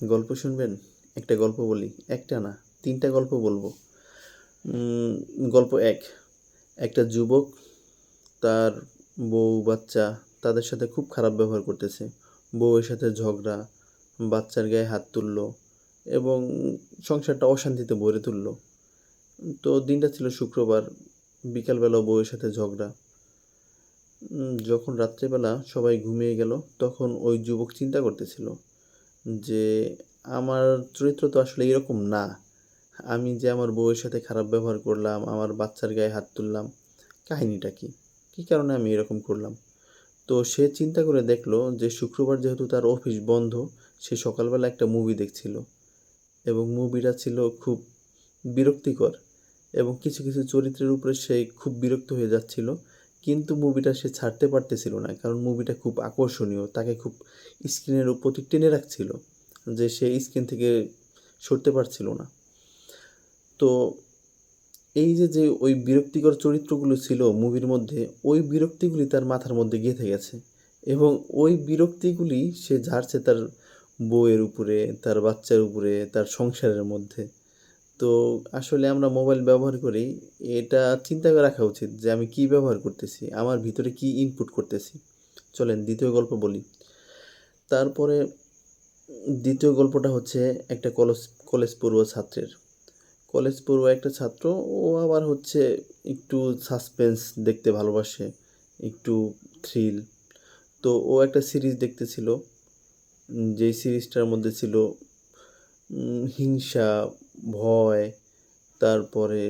গল্প শুনবেন? একটা গল্প বলি। একটা না, ৩টা গল্প বলবো। গল্প ১, একটা যুবক তার বউ, বাচ্চা তাদের সাথে খুব খারাপ ব্যবহার করতেছে। বউয়ের সাথে ঝগড়া, বাচ্চার গায়ে হাত তুলল এবং সংসারটা অশান্তিতে ভরে তুলল। তো দিনটা ছিল শুক্রবার, বিকালবেলাও বউয়ের সাথে ঝগড়া। যখন রাত্রেবেলা সবাই ঘুমিয়ে গেল, তখন ওই যুবক চিন্তা করতেছিল যে আমার চরিত্র তো আসলে এরকম না। আমি যে আমার বউয়ের সাথে খারাপ ব্যবহার করলাম, আমার বাচ্চার গায়ে হাত তুললাম, কাহিনীটা কী? কী কারণে আমি এরকম করলাম? তো সে চিন্তা করে দেখলো যে শুক্রবার যেহেতু তার অফিস বন্ধ, সে সকালবেলা একটা মুভি দেখছিল এবং মুভিটা ছিল খুব বিরক্তিকর এবং কিছু কিছু চরিত্রের উপরে সে খুব বিরক্ত হয়ে যাচ্ছিল, কিন্তু মুভিটা সে ছাড়তে পারতেছিল না, কারণ মুভিটা খুব আকর্ষণীয়, তাকে খুব স্ক্রিনের প্রতি টেনে রাখছিল, যে সে স্ক্রিন থেকে সরতে পারছিল না। তো এই যে ওই বিরক্তিকর চরিত্রগুলো ছিল মুভির মধ্যে, ওই বিরক্তিগুলি তার মাথার মধ্যে গেঁথে গেছে এবং ওই বিরক্তিগুলি সে ঝাড়ছে তার বউয়ের উপরে, তার বাচ্চার উপরে, তার সংসারের মধ্যে। তো আসলে আমরা মোবাইল ব্যবহার করি, এটা চিন্তা করে রাখা উচিত যে আমি কী ব্যবহার করতেছি, আমার ভিতরে কী ইনপুট করতেছি। চলেন দ্বিতীয় গল্প বলি। তারপরে দ্বিতীয় গল্পটা হচ্ছে একটা কলেজ পড়ুয়া ছাত্রের। কলেজ পড়ুয়া একটা ছাত্র, ও আবার হচ্ছে একটু সাসপেন্স দেখতে ভালোবাসে, একটু থ্রিল। তো ও একটা সিরিজ দেখতেছিল, যেই সিরিজটার মধ্যে ছিল হিংসা, ভয়, তারপরে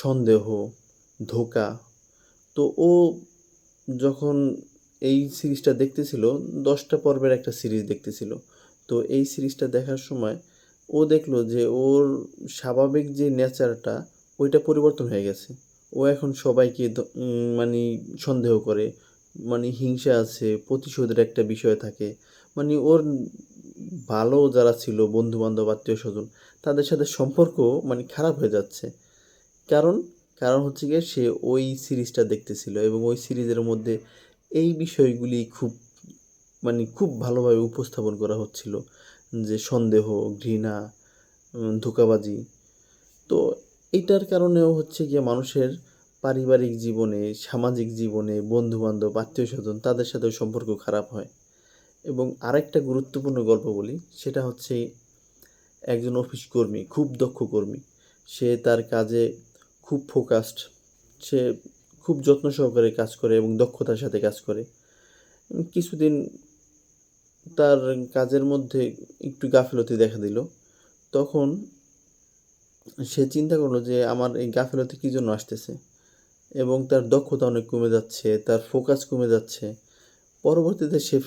সন্দেহ, ধোঁকা। তো ও যখন এই সিরিজটা দেখতেছিল, 10টা পর্বের একটা সিরিজ দেখতেছিল। তো এই সিরিজটা দেখার সময় ও দেখলো যে ওর স্বাভাবিক যে নেচারটা, ওইটা পরিবর্তন হয়ে গেছে। ও এখন সবাইকে মানে সন্দেহ করে, মানে হিংসা আছে, প্রতিশোধের একটা বিষয় থাকে। মানে ওর ভালো যারা ছিল বন্ধু-বান্ধব, আত্মীয়স্বজন, তাদের সাথে সম্পর্ক মানে খারাপ হয়ে যাচ্ছে। কারণ কারণ হচ্ছে গিয়ে সে ওই সিরিজটা দেখতেছিল এবং ওই সিরিজের মধ্যে এই বিষয়গুলি খুব মানে খুব ভালোভাবে উপস্থাপন করা হচ্ছিল, যে সন্দেহ, ঘৃণা, ধোঁকাবাজি। তো এটার কারণেও হচ্ছে গিয়ে মানুষের পারিবারিক জীবনে, সামাজিক জীবনে, বন্ধুবান্ধব, আত্মীয়স্বজন তাদের সাথেও সম্পর্ক খারাপ হয়। এবং আরেকটা গুরুত্বপূর্ণ গল্প বলি, সেটা হচ্ছে একজন অফিস কর্মী, খুব দক্ষ কর্মী। সে তার কাজে খুব ফোকাসড, সে খুব যত্ন সহকারে কাজ করে এবং দক্ষতার সাথে কাজ করে। কিছুদিন তার কাজের মধ্যে একটু গাফিলতি দেখা দিল। তখন সে চিন্তা করলো যে আমার এই গাফিলতি কী জন্য আসতেছে, এবং তার দক্ষতা অনেক কমে যাচ্ছে, তার ফোকাস কমে যাচ্ছে। পরবর্তীতে সে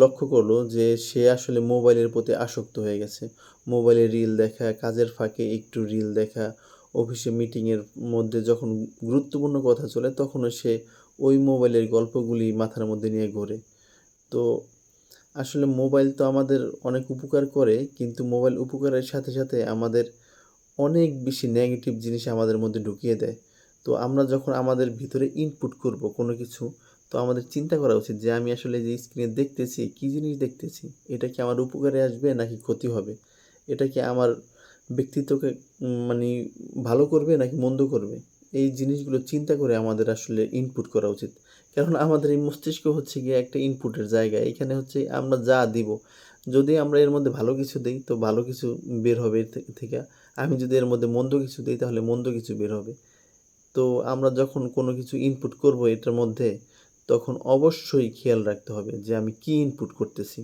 লক্ষ্য করলো যে সে আসলে মোবাইলের প্রতি আসক্ত হয়ে গেছে। মোবাইলে রিল দেখা, কাজের ফাঁকে একটু রিল দেখা, অফিসে মিটিংয়ের মধ্যে যখন গুরুত্বপূর্ণ কথা চলে, তখনও সে ওই মোবাইলের গল্পগুলি মাথার মধ্যে নিয়ে ঘোরে। তো আসলে মোবাইল তো আমাদের অনেক উপকার করে, কিন্তু মোবাইল উপকারের সাথে সাথে আমাদের অনেক বেশি নেগেটিভ জিনিস আমাদের মধ্যে ঢুকিয়ে দেয়। তো আমরা যখন আমাদের ভিতরে ইনপুট করব কোনো কিছু, তো আমাদের চিন্তা করা উচিত যে আমি আসলে যে স্ক্রিনে দেখতেছি, কী জিনিস দেখতেছি, এটা কি আমার উপকারে আসবে নাকি ক্ষতি হবে? এটা কি আমার ব্যক্তিত্বকে মানে ভালো করবে নাকি মন্দ করবে? এই জিনিসগুলো চিন্তা করে আমাদের আসলে ইনপুট করা উচিত। কারণ আমাদের এই মস্তিষ্ক হচ্ছে গিয়ে একটা ইনপুটের জায়গা। এখানে হচ্ছে আমরা যা দিব, যদি আমরা এর মধ্যে ভালো কিছু দেই তো ভালো কিছু বের হবে এর থেকে। আমি যদি এর মধ্যে মন্দ কিছু দিই তাহলে মন্দ কিছু বের হবে। তো আমরা যখন কোনো কিছু ইনপুট করব এটার মধ্যে, তখন অবশ্যই খেয়াল রাখতে হবে যে আমি কী ইনপুট করতেছি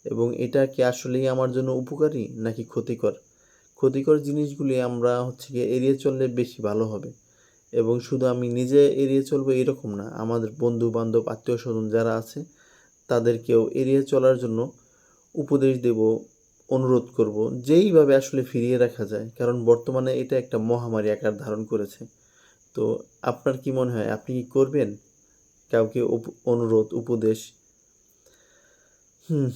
এবং এটা কি আসলেই আমার জন্য উপকারী নাকি ক্ষতিকর। ক্ষতিকর জিনিসগুলি আমরা হচ্ছে গিয়ে এড়িয়ে চললে বেশি ভালো হবে। এবং শুধু আমি নিজে এড়িয়ে চলবো এরকম না, আমাদের বন্ধু-বান্ধব, আত্মীয়স্বজন যারা আছে তাদেরকেও এড়িয়ে চলার জন্য উপদেশ দেব, অনুরোধ করব, যেইভাবে আসলে ফিরিয়ে রাখা যায়। কারণ বর্তমানে এটা একটা মহামারী আকার ধারণ করেছে। তো আপনার কি মনে হয়, আপনি কি করবেন কাউকে অনুরোধ, উপদেশ? হুম